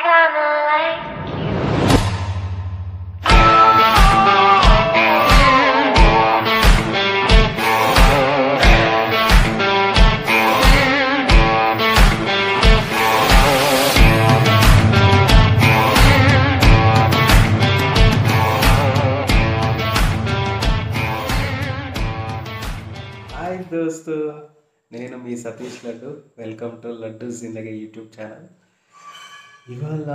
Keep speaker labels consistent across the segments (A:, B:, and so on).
A: kinda like you.
B: Hi దోస్తు, నేను మీ Satish laddu. Welcome to laddu Zindagi YouTube channel. ఇవాళ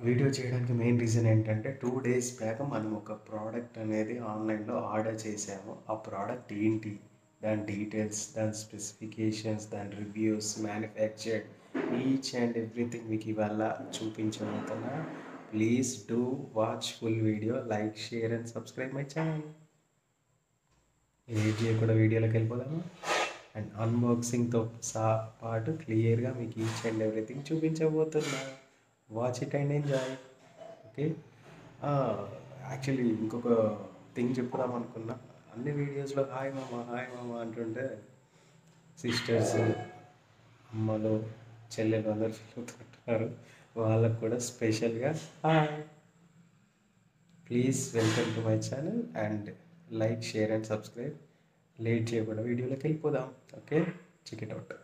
B: వీడియో చేయడానికి మెయిన్ రీజన్ ఏంటంటే 2 days బ్యాక్ మనం ఒక ప్రోడక్ట్ అనేది ఆన్లైన్లో ఆర్డర్ చేసాము. ఆ ప్రోడక్ట్ ఏంటి, దాని డీటెయిల్స్, దాని స్పెసిఫికేషన్స్, దాని reviews, manufactured each and everything మీకు ఇవాళ చూపించబోతున్నా. Please do watch full video, like, share and subscribe my channel. ఏది చేయకుండా వీడియోలోకి వెళ్ళిపోదాము. అండ్ అన్బాక్సింగ్తో పాటు క్లియర్గా మీకు ఈచ్ అండ్ ఎవ్రీథింగ్ చూపించబోతున్నా. Watch it and enjoy. Okay, actually ఇంకొక థింగ్ చెప్పుదాం అనుకున్నా. అన్ని వీడియోస్లో హాయ్ మామ అంటుంటే సిస్టర్స్, అమ్మలు, చెల్లెలు అందరు ఫీల్ అవుతుంటారు. వాళ్ళకు కూడా స్పెషల్గా hi. Please welcome to my channel and like, share and subscribe. Late చేయకుండా వీడియోలోకి వెళ్ళిపోదాం. Okay, check it out.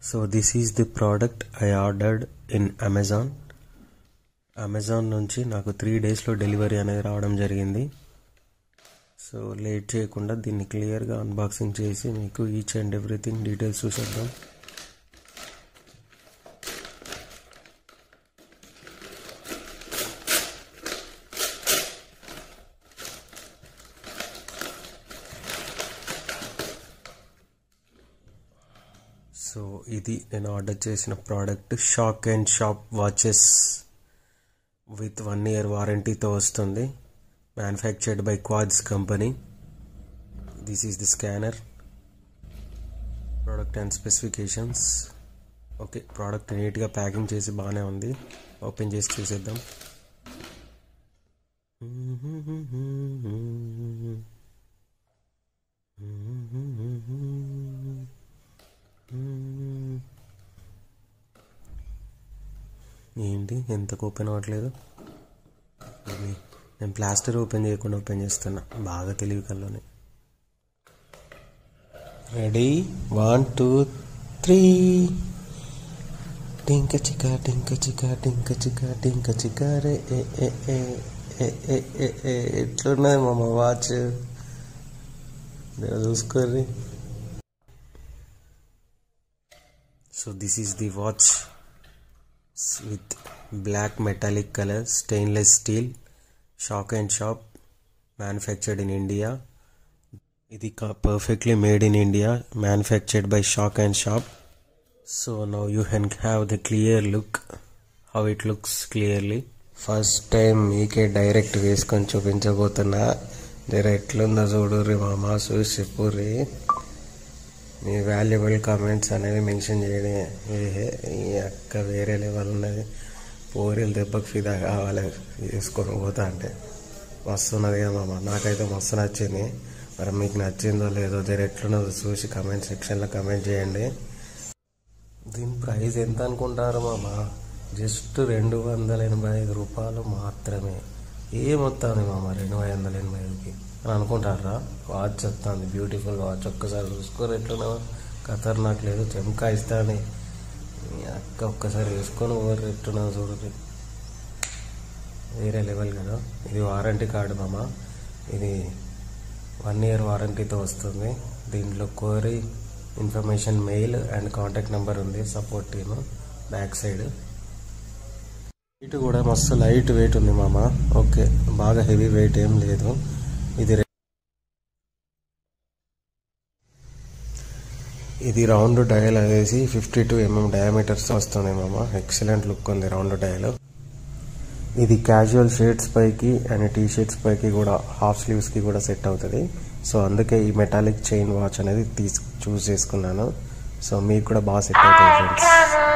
B: So this is the product I ordered in Amazon నుంచి నాకు 3 daysలో డెలివరీ అనేది రావడం జరిగింది. సో లేట్ చేయకుండా దీన్ని క్లియర్గా అన్బాక్సింగ్ చేసి మీకు ఈచ్ అండ్ ఎవ్రీథింగ్ డీటెయిల్స్ చూసేద్దాం. సో ఇది నేను ఆర్డర్ చేసిన product. Shock and shop watches with 1 year వారంటీతో వస్తుంది. Manufactured by quads company. This is the scanner. Product and specifications. Okay, product నీట్గా ప్యాకింగ్ చేసి బాగానే ఉంది. ఓపెన్ చేసి చూసేద్దాం. ఏంటి ఎంతకు ఓపెన్ అవ్వట్లేదు? నేను ప్లాస్టర్ ఓపెన్ చేయకుండా ఓపెన్ చేస్తున్నా, బాగా తెలివి కల్లోనే. రెడీ, 1 2 3. టింక చికా టింక చికా టింక చికా టింక చికా రే ఎట్లున్నది మామ వాచ్? చూసుకోర్రి. So this is the watch with black metallic color, stainless steel, shock and shop, manufactured in India. It is perfectly made in India, manufactured by Shock and Shop. So now you can have the clear look, how it looks clearly. First time meeke direct వేసుకొని చూపించబోతున్నా. జర ఎట్లుందో చూడుర్రి మామ, చూసి చెప్పుర్రి. మీ valuable comments అనేది mention చేయడమే. ఈ అక్క వేరే లెవెల్ ఉన్నది. పోరీలు దెబ్బకు ఫిదా కావాలి వేసుకొని పోతా అంటే. మస్తు ఉన్నది కదా మామ, నాకైతే మస్తు నచ్చింది. మరి మీకు నచ్చిందో లేదో జర ఎట్లున్నదో చూసి కామెంట్ సెక్షన్లో కామెంట్ చేయండి. దీని ప్రైస్ ఎంత అనుకుంటారు మామ? జస్ట్ 285 రూపాయలు మాత్రమే. ఏమొస్తుంది మామ 285కి అని అనుకుంటారా? వాచ్ వస్తుంది, బ్యూటిఫుల్ వాచ్. ఒక్కసారి చూసుకోరు ఎట్లున్నా ఖతర్నాక్ లేదు, చెంకా ఇస్తాను అక్క. ఒక్కసారి వేసుకొని ఓవర్ ఎట్లున్నా చూడండి, వేరే లెవెల్ కదా. ఇది వారంటీ కార్డు మామ. ఇది 1 year వారంటీతో వస్తుంది. దీంట్లో query information, mail and contact number ఉంది. Support team back side. ఇటు కూడా మస్తు లైట్ వెయిట్ ఉంది మామ. ఓకే, బాగా హెవీ వెయిట్ ఏం లేదు. ఇది రౌండ్ డయల్ అనేసి 52 mm డయామీటర్స్ వస్తుంది మామ. ఎక్సలెంట్ లుక్ ఉంది రౌండ్ డయల్. ఇది క్యాజువల్ షర్ట్స్ పైకి అండ్ టీ షర్ట్స్ పైకి కూడా, హాఫ్ స్లీవ్స్కి కూడా సెట్ అవుతుంది. సో అందుకే ఈ మెటాలిక్ చైన్ వాచ్ అనేది చూస్ చేసుకున్నాను. సో మీకు కూడా బాగా సెట్ అవుతుంది ఫ్రెండ్స్.